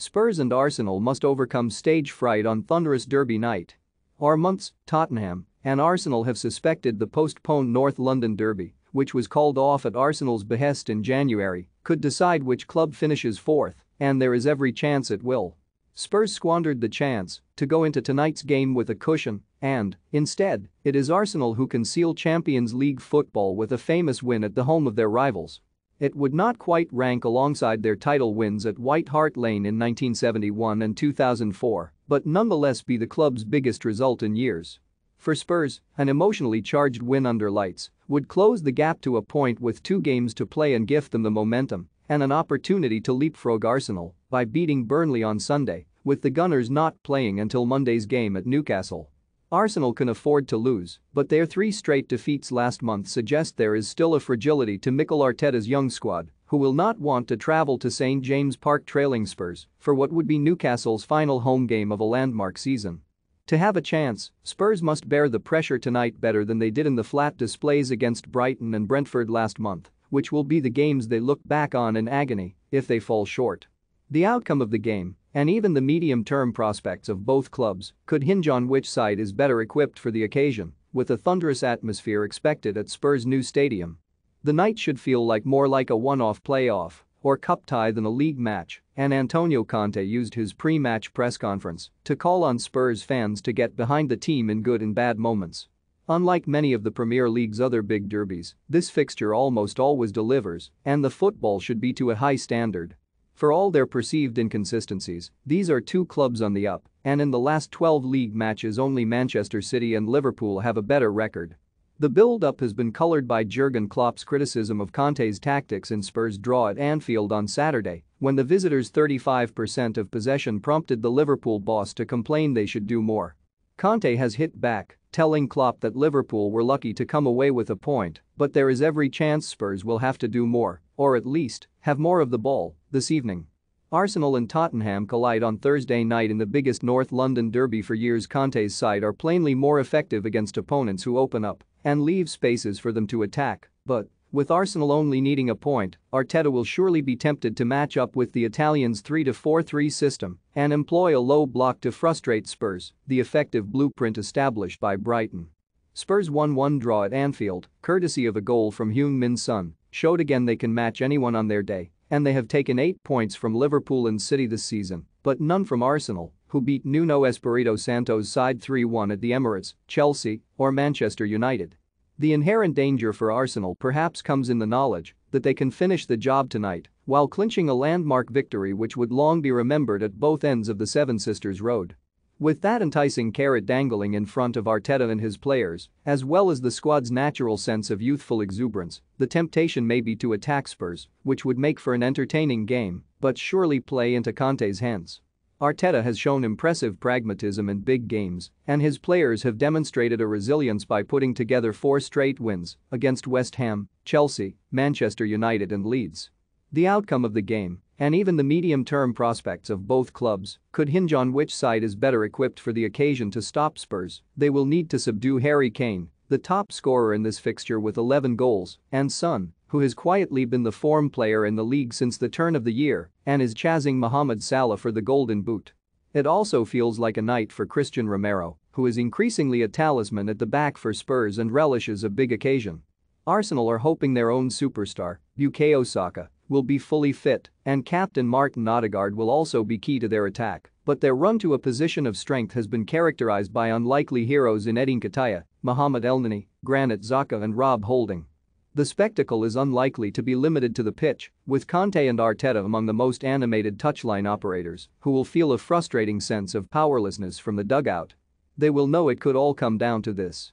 Spurs and Arsenal must overcome stage fright on thunderous derby night. For months, Tottenham and Arsenal have suspected the postponed North London derby, which was called off at Arsenal's behest in January, could decide which club finishes fourth, and there is every chance it will. Spurs squandered the chance to go into tonight's game with a cushion, and, instead, it is Arsenal who can seal Champions League football with a famous win at the home of their rivals. It would not quite rank alongside their title wins at White Hart Lane in 1971 and 2004, but nonetheless be the club's biggest result in years. For Spurs, an emotionally charged win under lights would close the gap to a point with 2 games to play and gift them the momentum and an opportunity to leapfrog Arsenal by beating Burnley on Sunday, with the Gunners not playing until Monday's game at Newcastle. Arsenal can afford to lose, but their 3 straight defeats last month suggest there is still a fragility to Mikel Arteta's young squad, who will not want to travel to St James Park trailing Spurs for what would be Newcastle's final home game of a landmark season. To have a chance, Spurs must bear the pressure tonight better than they did in the flat displays against Brighton and Brentford last month, which will be the games they look back on in agony if they fall short. The outcome of the game, and even the medium-term prospects of both clubs, could hinge on which side is better equipped for the occasion, with a thunderous atmosphere expected at Spurs' new stadium. The night should feel more like a one-off playoff or cup tie than a league match, and Antonio Conte used his pre-match press conference to call on Spurs fans to get behind the team in good and bad moments. Unlike many of the Premier League's other big derbies, this fixture almost always delivers, and the football should be to a high standard. For all their perceived inconsistencies, these are 2 clubs on the up, and in the last 12 league matches only Manchester City and Liverpool have a better record. The build-up has been colored by Jurgen Klopp's criticism of Conte's tactics in Spurs' draw at Anfield on Saturday, when the visitors' 35% of possession prompted the Liverpool boss to complain they should do more. Conte has hit back, telling Klopp that Liverpool were lucky to come away with a point, but there is every chance Spurs will have to do more, or at least, have more of the ball, this evening. Arsenal and Tottenham collide on Thursday night in the biggest North London derby for years. Conte's side are plainly more effective against opponents who open up and leave spaces for them to attack, but with Arsenal only needing a point, Arteta will surely be tempted to match up with the Italians' 3-4-3 system and employ a low block to frustrate Spurs, the effective blueprint established by Brighton. Spurs' 1-1 draw at Anfield, courtesy of a goal from Heung-min Son, showed again they can match anyone on their day, and they have taken 8 points from Liverpool and City this season, but none from Arsenal, who beat Nuno Espirito Santo's side 3-1 at the Emirates, Chelsea, or Manchester United. The inherent danger for Arsenal perhaps comes in the knowledge that they can finish the job tonight while clinching a landmark victory which would long be remembered at both ends of the Seven Sisters Road. With that enticing carrot dangling in front of Arteta and his players, as well as the squad's natural sense of youthful exuberance, the temptation may be to attack Spurs, which would make for an entertaining game, but surely play into Conte's hands. Arteta has shown impressive pragmatism in big games, and his players have demonstrated a resilience by putting together 4 straight wins against West Ham, Chelsea, Manchester United and Leeds. The outcome of the game, and even the medium-term prospects of both clubs, could hinge on which side is better equipped for the occasion to stop Spurs. They will need to subdue Harry Kane, the top scorer in this fixture with 11 goals, and Son, who has quietly been the form player in the league since the turn of the year and is chasing Mohamed Salah for the Golden Boot. It also feels like a night for Christian Romero, who is increasingly a talisman at the back for Spurs and relishes a big occasion. Arsenal are hoping their own superstar, Bukayo Saka, will be fully fit, and captain Martin Odegaard will also be key to their attack, but their run to a position of strength has been characterized by unlikely heroes in Edin Nketiah, Mohamed Elneny, Granit Xhaka and Rob Holding. The spectacle is unlikely to be limited to the pitch, with Conte and Arteta among the most animated touchline operators, who will feel a frustrating sense of powerlessness from the dugout. They will know it could all come down to this.